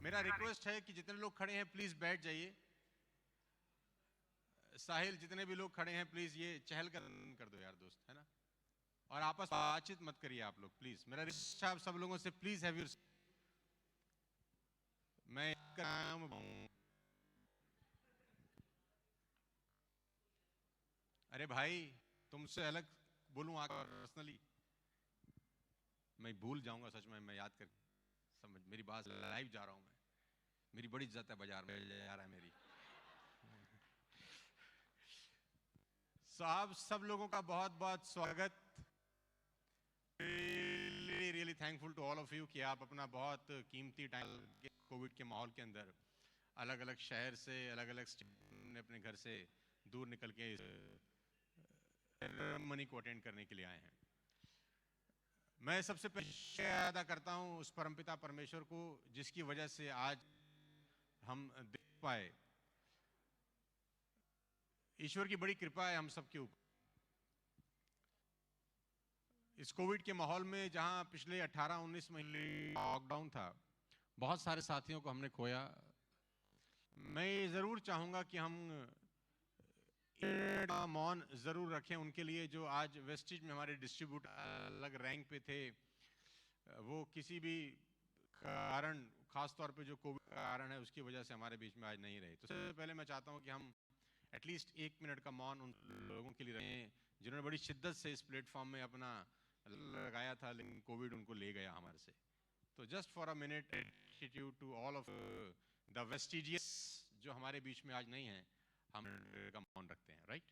मेरा रिक्वेस्ट है कि जितने लोग खड़े हैं प्लीज बैठ जाइए। साहिल, जितने भी लोग खड़े हैं प्लीज ये चहल कर दो यार दोस्त, है ना। और आपस में बातचीत मत करिए आप लोग प्लीज। मेरा रिक्वेस्ट है आप सब लोगों से, प्लीज हैव योर। मैं काम। अरे भाई, तुमसे अलग बोलूं आकर पर्सनली, मैं भूल जाऊंगा सच में। मैं याद कर समझ, मेरी बात लाइव जा रहा हूं मैं। मेरी बड़ी इज्जत है बाजार में जा रहा है मेरी। साहब, सब लोगों का बहुत बहुत स्वागत। Really thankful to all of you कि आप अपना बहुत कीमती टाइम कोविड के माहौल के अंदर अलग अलग शहर से, अलग अलग अपने घर से दूर निकल के सेरेमनी को अटेंड करने के लिए आए हैं। मैं सबसे पहले अदा करता हूं उस परमपिता परमेश्वर को जिसकी वजह से आज हम देख पाए। ईश्वर की बड़ी कृपा है हम सबके ऊपर। इस कोविड के माहौल में जहां पिछले 18-19 महीने लॉकडाउन था, बहुत सारे साथियों को हमने खोया। मैं ये जरूर चाहूंगा कि हम मौन जरूर रखें उनके लिए जो आज वेस्टेज में हमारे डिस्ट्रीब्यूटर अलग रैंक पे थे। वो किसी भी कारण, खास तौर पे जो कोविड का कारण है उसकी वजह से हमारे बीच में आज नहीं रहे। तो सबसे पहले मैं चाहता हूं कि हम एटलीस्ट 1 मिनट का मौन उन लोगों के लिए रहें जिन्होंने बड़ी शिद्दत से इस प्लेटफॉर्म में अपना लगाया था, लेकिन कोविड उनको ले गया हमारे से। तो just for a minute gratitude to all of the vestiges जो हमारे बीच में आज नहीं है, हम का मौन रखते हैं, right.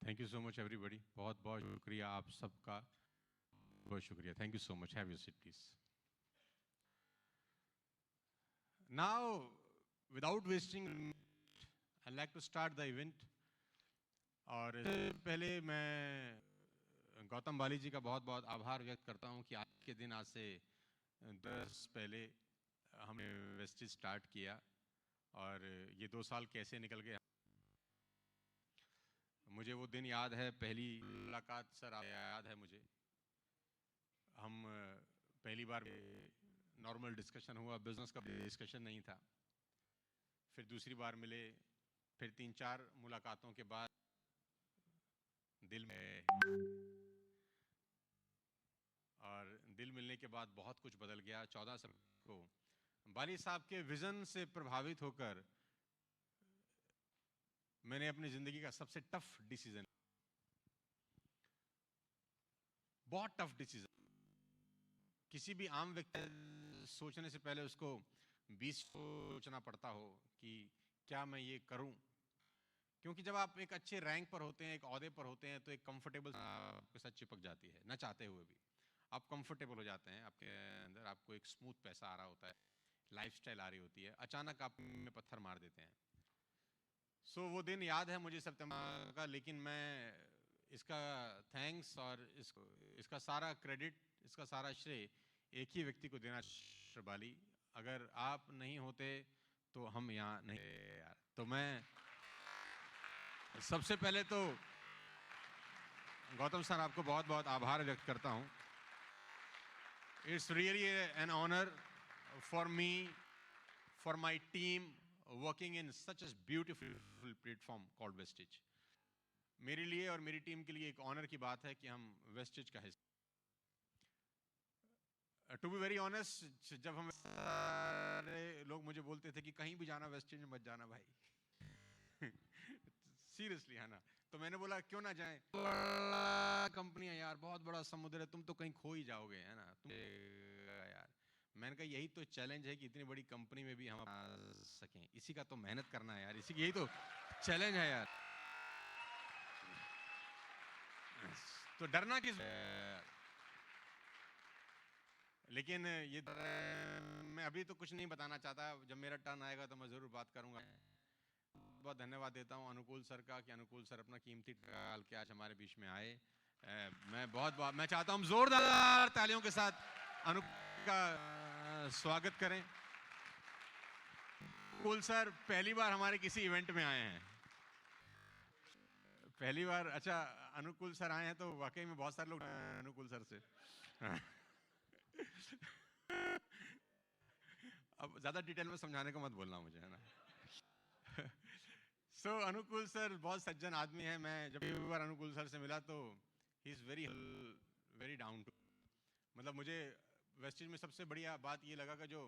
Thank you so much everybody. बहुत बहुत शुक्रिया आप सबका, बहुत शुक्रिया। Thank you so much. Have your seat please. Now without wasting I like to start the event. और पहले मैं गौतम बाली जी का बहुत बहुत आभार व्यक्त करता हूं कि आज के दिन, आज से 10 पहले हमने वेस्टेज स्टार्ट किया और ये 2 साल कैसे निकल गए। मुझे वो दिन याद है, पहली मुलाकात सर याद है मुझे। हम पहली बार नॉर्मल डिस्कशन हुआ, बिजनेस का डिस्कशन नहीं था। फिर दूसरी बार मिले, फिर 3-4 मुलाकातों के बाद दिल में, और दिल मिलने के बाद बहुत कुछ बदल गया। 14 साल को बाली साहब के विजन से प्रभावित होकर मैंने अपनी जिंदगी का सबसे टफ डिसीजन, बहुत टफ डिसीजन, किसी भी आम व्यक्ति सोचने से पहले उसको 20 सोचना पड़ता हो कि क्या मैं ये करूं। क्योंकि जब आप एक अच्छे रैंक पर होते हैं, एक ओहदे पर होते हैं, तो एक कंफर्टेबल आपके साथ चिपक जाती है, न चाहते हुए भी आप कंफर्टेबल हो जाते हैं। आपके अंदर आपको एक स्मूथ पैसा आ रहा होता है, लाइफस्टाइल आ रही होती है, अचानक आप में पत्थर मार देते हैं। सो वो दिन याद है मुझे सितंबर का। लेकिन मैं इसका थैंक्स और इसका सारा क्रेडिट, इसका सारा श्रेय एक ही व्यक्ति को देना, श्रबाली। अगर आप नहीं होते तो हम यहाँ नहीं यार। तो मैं सबसे पहले तो गौतम सर आपको बहुत बहुत आभार व्यक्त करता हूँ। It's really an honour for me, for my team working in such a beautiful platform called Wastage. मेरे लिए और मेरी टीम के लिए एक ऑनर की बात है कि हम वेस्टेज का हिस्सा। टू बी वेरी ऑनेस्ट, जब हम सारे लोग मुझे बोलते थे कि कहीं भी जाना वेस्ट इंडीज मत जाना भाई सीरियसली है ना, तो मैंने बोला क्यों ना जाएं, बड़ा कंपनी है यार, बहुत बड़ा समुद्र है, तुम तो कहीं खो ही जाओगे है ना तुम यार। मैंने कहा यही तो चैलेंज है कि इतनी बड़ी कंपनी में भी हम आ सकें, इसी का तो मेहनत करना है यार, इसी यही तो चैलेंज है यार, तो डरना किस। लेकिन ये मैं अभी तो कुछ नहीं बताना चाहता, जब मेरा टर्न आएगा तो मैं जरूर बात करूंगा। बहुत धन्यवाद देता हूं अनुकूल सर का कि अनुकूल सर अपना कीमती टाल के आज हमारे बीच में आए। मैं चाहता हूं जोरदार तालियों के साथ अनुकूल का स्वागत करें। अनुकूल सर पहली बार हमारे किसी इवेंट में आए हैं, पहली बार। अच्छा, अनुकूल सर आए हैं तो वाकई में बहुत सारे लोग अनुकूल सर से अब ज्यादा डिटेल में समझाने को मत बोलना मुझे, है ना सो अनुकूल सर बहुत सज्जन आदमी है। मैं जब एक बार अनुकूल सर से मिला तो he is very very down to, मतलब मुझे वेस्टेज में सबसे बढ़िया बात ये लगा कि जो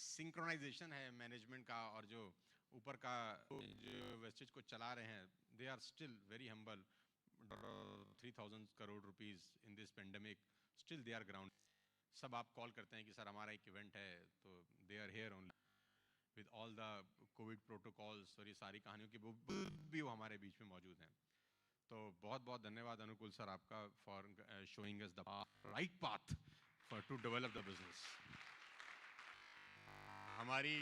सिंक्रोनाइजेशन है मैनेजमेंट का और जो ऊपर का जो वेस्टेज को चला रहे हैं, they are still very humble. 3000 crore rupees in this pandemic, still they are ground. सब आप कॉल करते हैं कि सर हमारा एक इवेंट है, तो they are here only with all the covid protocols और ये सारी कहानियों की भी वो हमारे बीच में मौजूद हैं। तो बहुत बहुत धन्यवाद अनुकूल सर आपका for showing us the right path for to develop the business. हमारी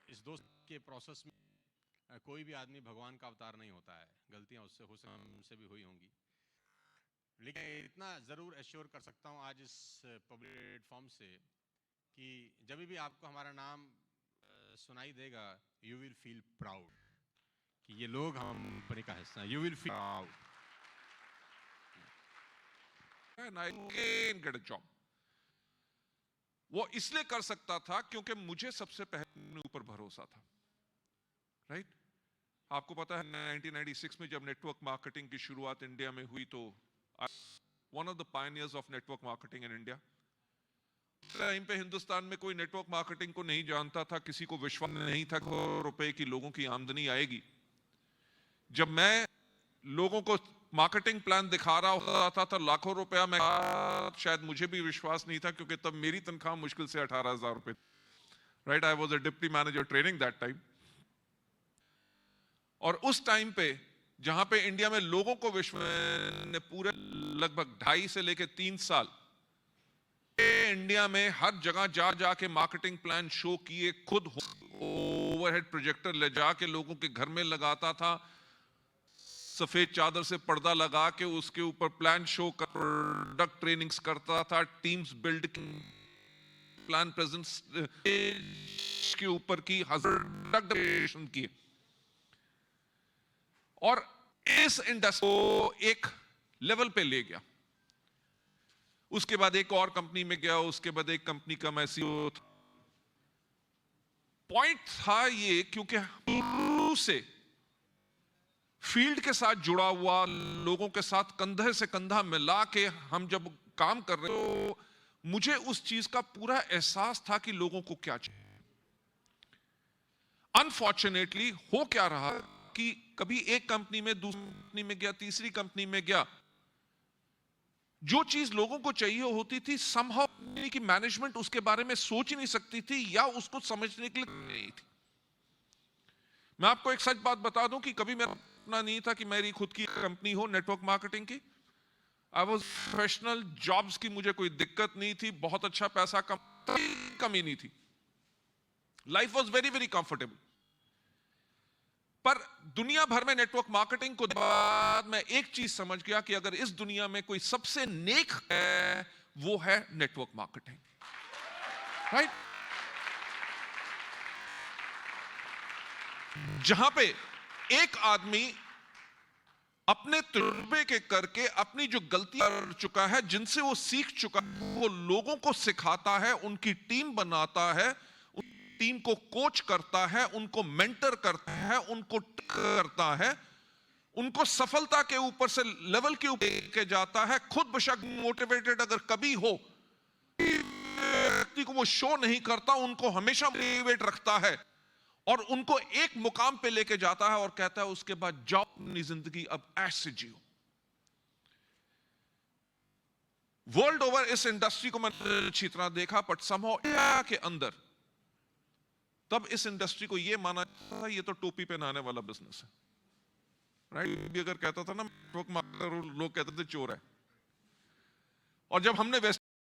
इस दोस्त के प्रोसेस में कोई भी आदमी भगवान का अवतार नहीं होता है, गलतियां उससे हमसे भी हुई होंगी, लेकिन इतना जरूर एश्योर कर सकता हूं आज इस पब्लिक प्लेटफॉर्म से कि जब भी आपको हमारा नाम सुनाई देगा, यू विल फील प्राउड कि ये लोग हम कंपनी का हिस्सा हैं। You will feel proud and I can get a job। वो इसलिए कर सकता था क्योंकि मुझे सबसे पहले ऊपर भरोसा था, राइट? आपको पता है 1996 में जब नेटवर्क मार्केटिंग की शुरुआत इंडिया में हुई तो one of the pioneers of network marketing in India. Time पे हिंदुस्तान में कोई नेटवर्क मार्केटिंग को नहीं जानता था, किसी को विश्वास नहीं था करोड़ों रुपए की लोगों की आमदनी आएगी। जब मैं लोगों को मार्केटिंग प्लान दिखा रहा होता था लाखों रुपया, मैं शायद मुझे भी विश्वास नहीं था क्योंकि तब मेरी तनख्वाह मुश्किल से 18,000 रुपए, right? I was a deputy manager training that time. और उस टाइम पे जहां पे इंडिया में लोगों को विश्वास ने पूरे लगभग 2.5 से लेकर 3 साल इंडिया में हर जगह जा जाके मार्केटिंग प्लान शो किए, खुद ओवरहेड प्रोजेक्टर ले जाके लोगों के घर में लगाता था, सफेद चादर से पर्दा लगा के उसके ऊपर प्लान शो कर प्रोडक्ट ट्रेनिंग्स करता था, टीम्स बिल्ड प्लान प्रेजेंस के ऊपर की प्रोडक्ट की। और इस इंडस्ट्री को एक लेवल पे ले गया। उसके बाद एक और कंपनी में गया, उसके बाद एक कंपनी का मैं सीईओ था। पॉइंट था ये, क्योंकि शुरू से फील्ड के साथ जुड़ा हुआ, लोगों के साथ कंधे से कंधा मिला के हम जब काम कर रहे तो मुझे उस चीज का पूरा एहसास था कि लोगों को क्या चाहिए। अनफॉर्चुनेटली हो क्या रहा कि कभी एक कंपनी में, दूसरी कंपनी में गया, तीसरी कंपनी में गया, जो चीज लोगों को चाहिए होती थी समहाउ की मैनेजमेंट उसके बारे में सोच ही नहीं सकती थी या उसको समझने के लिए नहीं थी। मैं आपको एक सच बात बता दूं कि कभी मेरा अपना नहीं था कि मेरी खुद की कंपनी हो नेटवर्क मार्केटिंग की। आई वाज प्रोफेशनल, जॉब्स की मुझे कोई दिक्कत नहीं थी, बहुत अच्छा पैसा कमी नहीं थी, life was very very comfortable. पर दुनिया भर में नेटवर्क मार्केटिंग को बाद मैं एक चीज समझ गया कि अगर इस दुनिया में कोई सबसे नेक है वो है नेटवर्क मार्केटिंग, राइट? जहां पे एक आदमी अपने तजुर्बे के करके अपनी जो गलतियां कर चुका है, जिनसे वो सीख चुका है, वो लोगों को सिखाता है, उनकी टीम बनाता है, टीम को कोच करता है, उनको मेंटर करता है, उनको करता है, उनको सफलता के ऊपर से लेवल के ऊपर लेके जाता है, खुद बेशक मोटिवेटेड अगर कभी हो, व्यक्ति को वो शो नहीं करता, उनको हमेशा मोटिवेट रखता है और उनको एक मुकाम पे लेके जाता है और कहता है उसके बाद जाओ अपनी जिंदगी अब ऐसे जियो। वर्ल्ड ओवर इस इंडस्ट्री को मैंने अच्छी तरह देखा, बट समहाउ इंडिया के अंदर तब इस इंडस्ट्री को यह माना जाता था ये तो टोपी पहनाने वाला बिजनेस है, राइट? भी अगर कहता था ना लोग कहते थे चोर है। और जब हमने